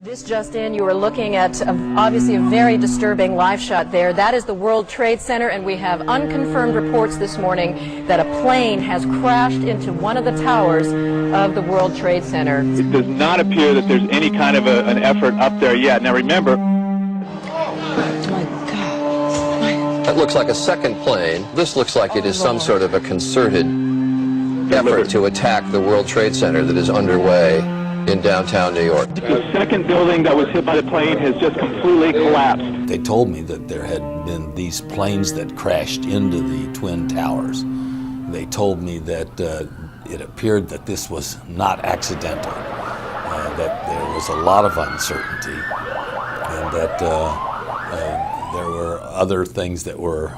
This just in, you are looking at obviously a very disturbing live shot there. That is the World Trade Center, and we have unconfirmed reports this morning that a plane has crashed into one of the towers of the World Trade Center. It does not appear that there's any kind of an effort up there yet. Now remember... That looks like a second plane. This looks like it is some sort of a concerted effort to attack the World Trade Center that is underway in downtown New York. The second building that was hit by the plane has just completely collapsed. They told me that there had been these planes that crashed into the Twin Towers. They told me that it appeared that this was not accidental, that there was a lot of uncertainty, and that there were other things that were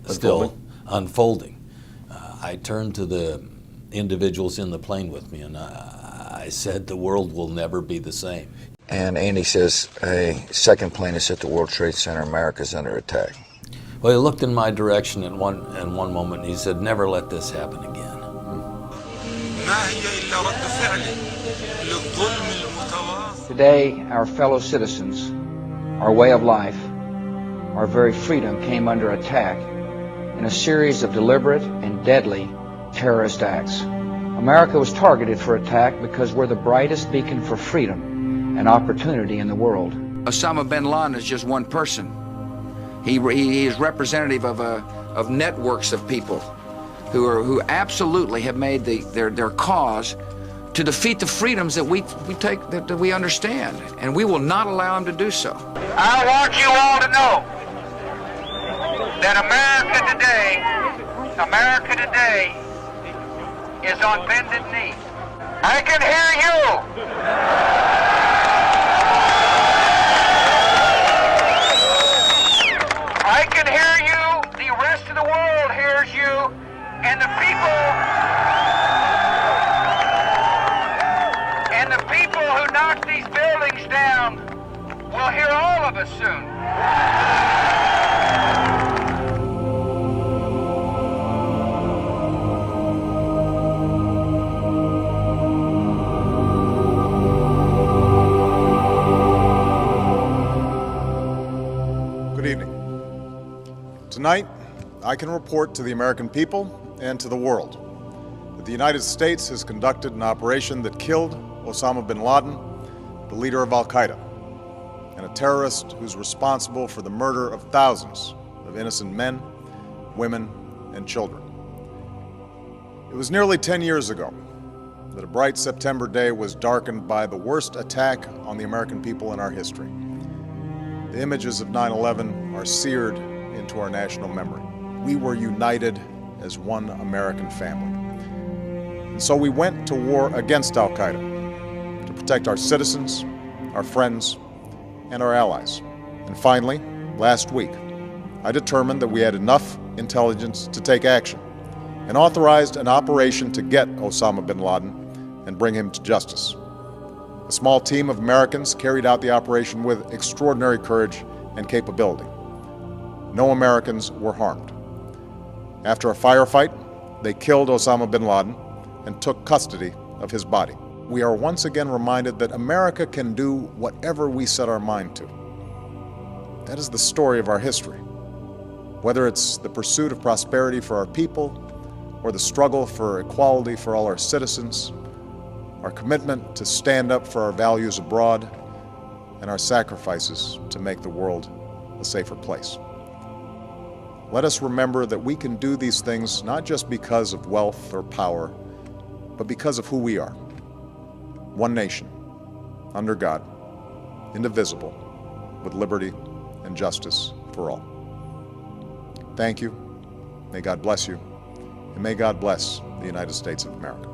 still unfolding. I turned to the individuals in the plane with me, and I said the world will never be the same. And Andy says a second plane is hit the World Trade Center. America's under attack. Well, he looked in my direction at one moment, and he said, "Never let this happen again." Today, our fellow citizens, our way of life, our very freedom came under attack in a series of deliberate and deadly terrorist acts. America was targeted for attack because we're the brightest beacon for freedom and opportunity in the world. Osama Bin Laden is just one person. He is representative of networks of people who absolutely have made their cause to defeat the freedoms that we understand, and we will not allow them to do so. I want you all to know that America today is on bended knee. I can hear you. I can hear you. The rest of the world hears you. And the people who knock these buildings down will hear all of us soon. Good evening. Tonight, I can report to the American people and to the world that the United States has conducted an operation that killed Osama Bin Laden, the leader of Al-Qaeda, and a terrorist who's responsible for the murder of thousands of innocent men, women, and children. It was nearly 10 years ago that a bright September day was darkened by the worst attack on the American people in our history. The images of 9/11 are seared into our national memory. We were united as one American family. And so we went to war against Al-Qaeda to protect our citizens, our friends, and our allies. And finally, last week, I determined that we had enough intelligence to take action and authorized an operation to get Osama bin Laden and bring him to justice. A small team of Americans carried out the operation with extraordinary courage and capability. No Americans were harmed. After a firefight, they killed Osama bin Laden and took custody of his body. We are once again reminded that America can do whatever we set our mind to. That is the story of our history. Whether it's the pursuit of prosperity for our people, or the struggle for equality for all our citizens, our commitment to stand up for our values abroad, and our sacrifices to make the world a safer place. Let us remember that we can do these things not just because of wealth or power, but because of who we are. One nation, under God, indivisible, with liberty and justice for all. Thank you. May God bless you, and may God bless the United States of America.